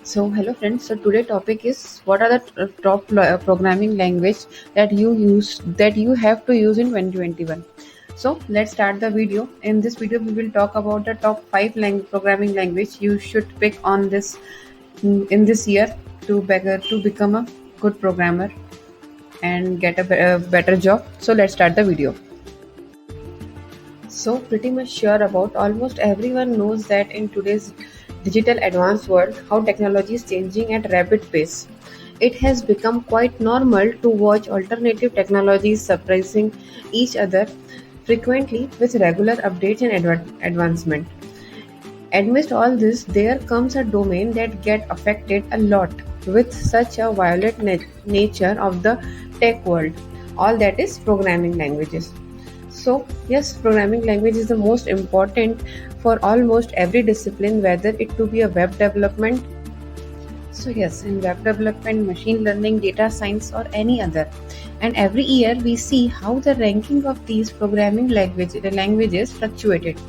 So hello friends. So today topic is what are the top programming language that you have to use in 2021. So let's start the video. In this video we will talk about the top 5 programming language you should pick on this in this year to become a good programmer and get a better job. So let's start the video. So pretty much sure about almost everyone knows that in today's digital advanced world, how technology is changing at rapid pace. It has become quite normal to watch alternative technologies surprising each other frequently with regular updates and advancement. Amidst all this, there comes a domain that get affected a lot with such a violent nature of the tech world. All that is programming languages. So, yes, programming language is the most important for almost every discipline, whether it to be a web development. So, yes, in web development, machine learning, data science, or any other. And every year we see how the ranking of these programming languages fluctuated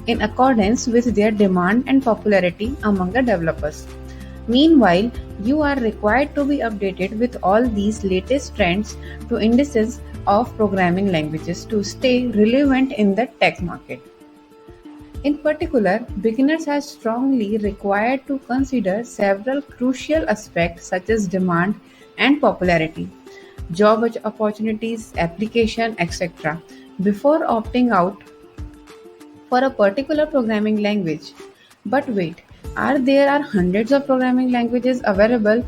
in accordance with their demand and popularity among the developers. Meanwhile, you are required to be updated with all these latest trends to indices of programming languages to stay relevant in the tech market. In particular, beginners are strongly required to consider several crucial aspects such as demand and popularity, job opportunities, application, etc. before opting out for a particular programming language. But wait, there are hundreds of programming languages available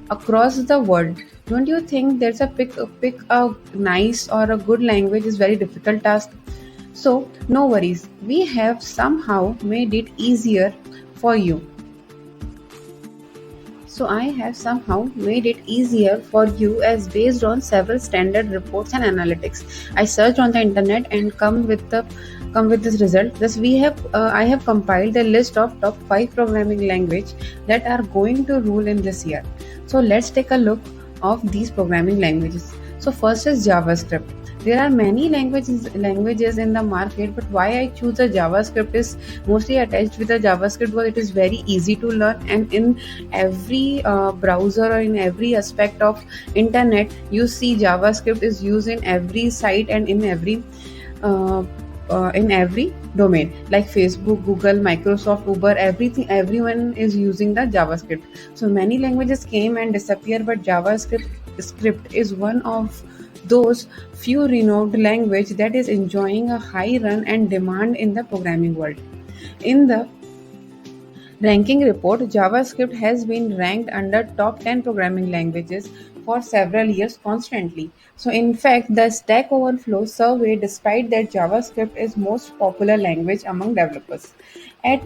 across the world. Don't you think there's pick a nice or a good language is very difficult task? So no worries, we have somehow made it easier for you. So I have somehow made it easier for you as based on several standard reports and analytics. I searched on the internet and come with this result. Thus I have compiled a list of top 5 programming language that are going to rule in this year. So let's take a look of these programming languages. So first is JavaScript. There are many languages in the market, but why I choose a JavaScript is mostly attached with a JavaScript because it is very easy to learn, and in every browser or in every aspect of internet, you see JavaScript is used in every site and uh, in every domain like Facebook, Google, Microsoft, Uber, everyone is using the JavaScript. So many languages came and disappeared, but JavaScript script is one of those few renowned language that is enjoying a high run and demand in the programming world. In the ranking report, JavaScript has been ranked under top 10 programming languages for several years constantly. So in fact, the Stack Overflow survey despite that JavaScript is most popular language among developers. At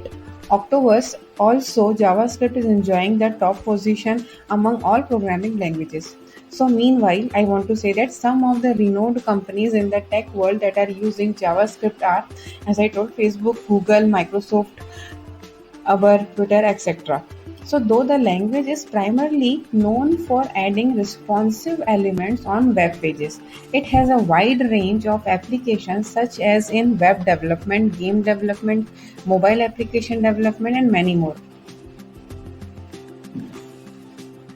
Octoverse, also JavaScript is enjoying the top position among all programming languages. So meanwhile, I want to say that some of the renowned companies in the tech world that are using JavaScript are, as I told, Facebook, Google, Microsoft, Uber, Twitter, etc. So though the language is primarily known for adding responsive elements on web pages, it has a wide range of applications such as in web development, game development, mobile application development, and many more.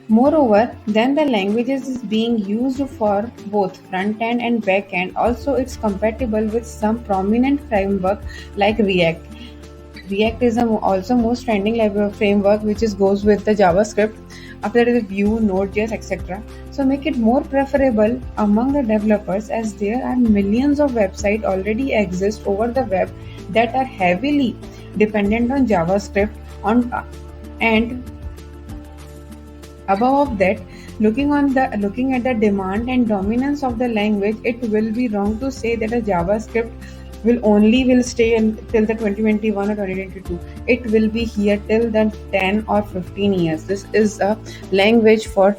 Moreover, then the languages is being used for both front-end and back-end. Also, it's compatible with some prominent framework like React. React is also most trending framework which is goes with the JavaScript. After that is Vue, Node.js, etc. So make it more preferable among the developers as there are millions of websites already exist over the web that are heavily dependent on JavaScript on and above that, looking at the demand and dominance of the language, it will be wrong to say that a JavaScript will stay till the 2021 or 2022. It will be here till the 10 or 15 years. This is a language for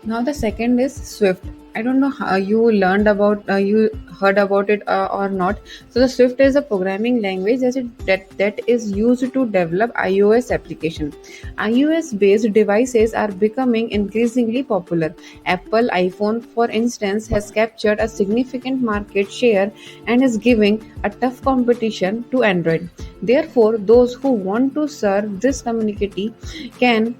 now. The second is Swift. I don't know how you heard about it or not. So the Swift is a programming language that is used to develop iOS application. iOS based devices are becoming increasingly popular. Apple iPhone, for instance, has captured a significant market share and is giving a tough competition to Android. Therefore, those who want to serve this community can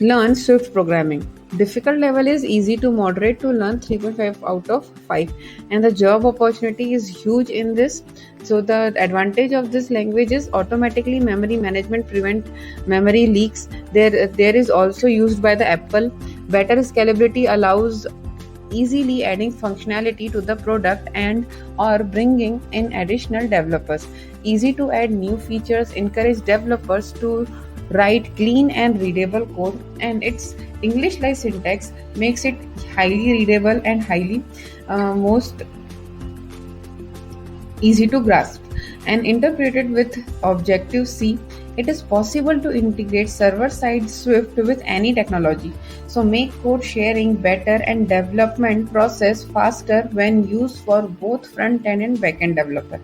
learn Swift programming. Difficult level is easy to moderate to learn 3.5 out of 5, and the job opportunity is huge in this. So the advantage of this language is automatically memory management, prevent memory leaks. There is also used by the Apple. Better scalability allows easily adding functionality to the product and or bringing in additional developers. Easy to add new features, encourage developers to write clean and readable code, and its English like syntax makes it highly readable and highly most easy to grasp. And interpreted with Objective C, it is possible to integrate server-side Swift with any technology. So make code sharing better and development process faster when used for both front-end and back-end developer.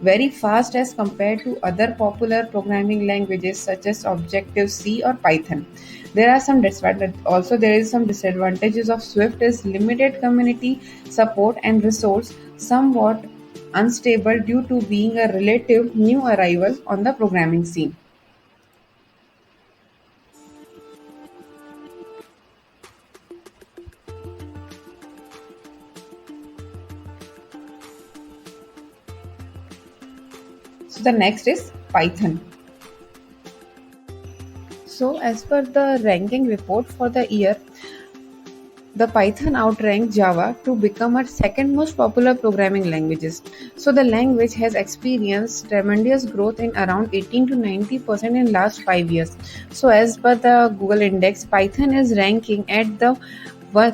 Very fast as compared to other popular programming languages such as Objective C or Python. There are some disadvantages. Also, there is some disadvantages of Swift is limited community support and resource, somewhat unstable due to being a relative new arrival on the programming scene. So the next is Python. So as per the ranking report for the year, the Python outranked Java to become a second most popular programming languages. So the language has experienced tremendous growth in around 18 to 90% in last 5 years. So as per the Google Index, Python is ranking at the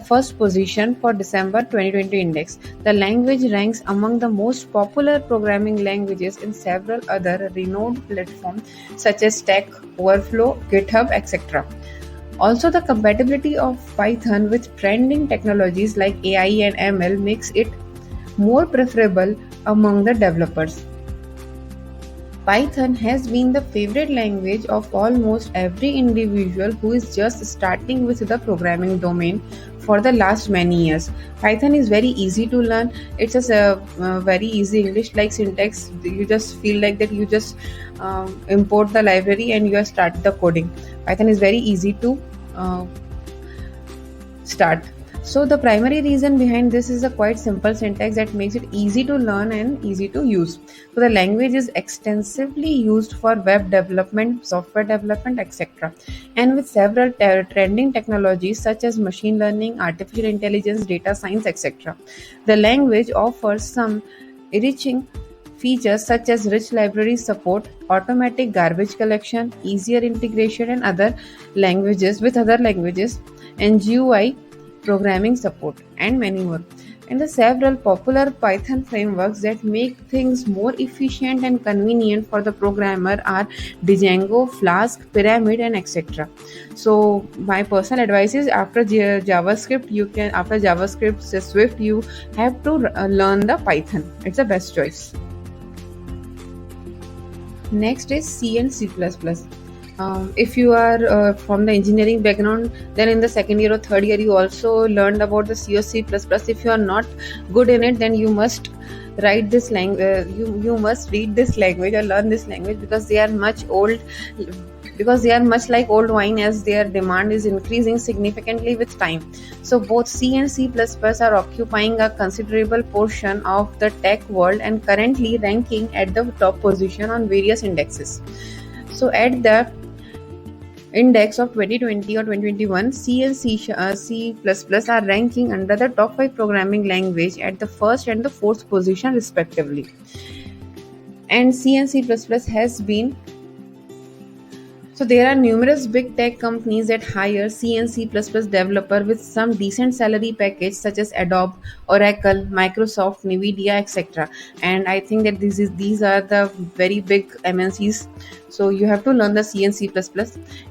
first position for December 2020 index. The language ranks among the most popular programming languages in several other renowned platforms such as Stack Overflow, GitHub, etc. Also, the compatibility of Python with trending technologies like AI and ML makes it more preferable among the developers. Python has been the favorite language of almost every individual who is just starting with the programming domain for the last many years. Python is very easy to learn. It's just a very easy English like syntax. You just feel like that you just import the library and you start the coding. Python is very easy to start. So the primary reason behind this is a quite simple syntax that makes it easy to learn and easy to use. So the language is extensively used for web development, software development, etc. And with several trending technologies such as machine learning, artificial intelligence, data science, etc. The language offers some enriching features such as rich library support, automatic garbage collection, easier integration and other languages with other languages, and GUI programming support, and many more. And the several popular Python frameworks that make things more efficient and convenient for the programmer are Django, Flask, Pyramid, and etc. So my personal advice is JavaScript, you can after JavaScript Swift, you have to learn the Python. It's the best choice. Next is C and C++. If you are from the engineering background, then in the second year or third year you also learned about the C or C++. If you are not good in it, then you must write this language. You must read this language or learn this language because they are much old. Because they are much like old wine, as their demand is increasing significantly with time. So both C and C++ are occupying a considerable portion of the tech world and currently ranking at the top position on various indexes. So at the index of 2020 or 2021, C and C++ are ranking under the top 5 programming language at the first and the fourth position respectively. And C and C++ has been So there are numerous big tech companies that hire C and C++ developer with some decent salary package such as Adobe, Oracle, Microsoft, Nvidia, etc. And I think that these are the very big MNCs So you have to learn the C and C++.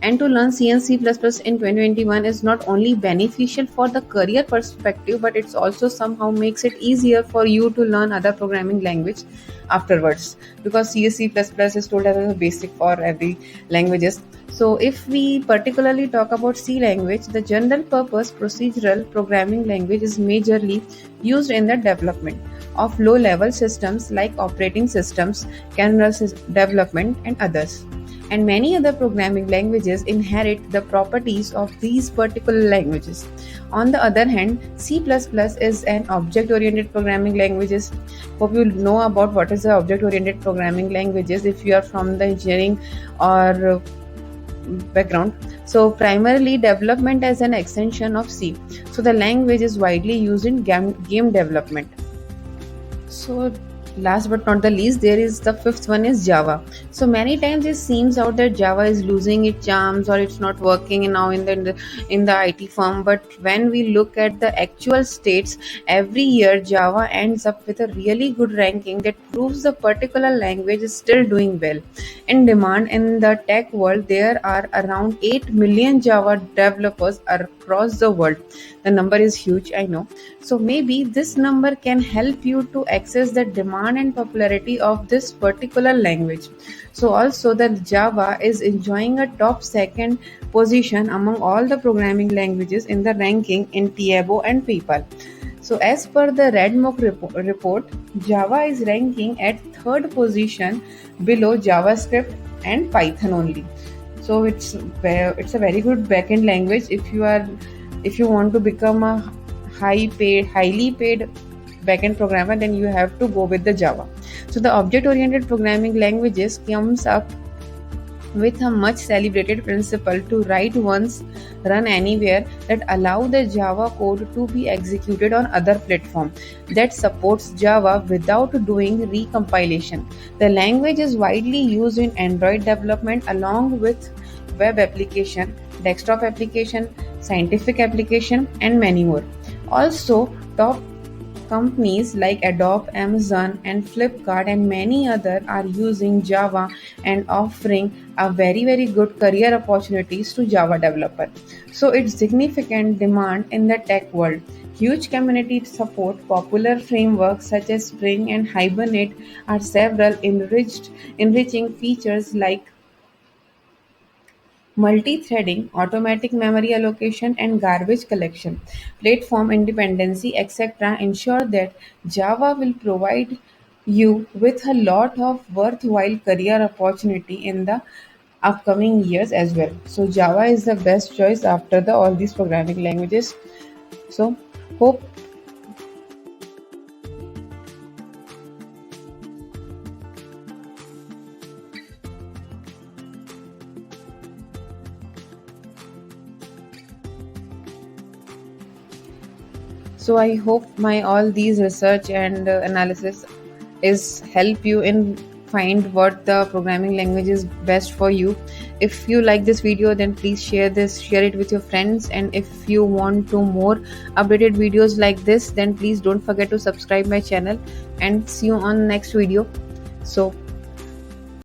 And to learn C and C++ in 2021 is not only beneficial for the career perspective, but it's also somehow makes it easier for you to learn other programming language afterwards, because C and C++ is told as a basic for every languages. So if we particularly talk about C language, the general purpose procedural programming language is majorly used in the development of low level systems like operating systems, kernel development, and others. And many other programming languages inherit the properties of these particular languages. On the other hand, C++ is an object-oriented programming languages. Hope you know about what is the object-oriented programming languages if you are from the engineering or background. So primarily development as an extension of C. So the language is widely used in game development. So last but not the least, there is the fifth one is Java. So many times it seems out that Java is losing its charms or it's not working now in the IT firm. But when we look at the actual states, every year Java ends up with a really good ranking that proves the particular language is still doing well. In demand in the tech world, there are around 8 million Java developers across the world. The number is huge, I know. So maybe this number can help you to access the demand and popularity of this particular language. So also the Java is enjoying a top second position among all the programming languages in the ranking in Tiabo and PayPal. So as per the report, Java is ranking at third position below JavaScript and Python only. So it's a very good backend language if you want to become a highly paid backend programmer, then you have to go with the Java. So the object oriented programming languages comes up with a much celebrated principle to write once, run anywhere, that allow the Java code to be executed on other platform that supports Java without doing recompilation. The language is widely used in Android development along with web application, desktop application, scientific application, and many more. Also, top companies like Adobe, Amazon, and Flipkart, and many others are using Java and offering a very good career opportunities to Java developer. So it's significant demand in the tech world. Huge community support popular frameworks such as Spring and Hibernate are several enriching features like multi-threading, automatic memory allocation, and garbage collection, platform independency, etc. ensure that Java will provide you with a lot of worthwhile career opportunity in the upcoming years as well. So Java is the best choice after the all these programming languages. So hope So I hope my all these research and analysis is help you in find what the programming language is best for you. If you like this video, then please share it with your friends. And if you want to more updated videos like this, then please don't forget to subscribe my channel and see you on next video. So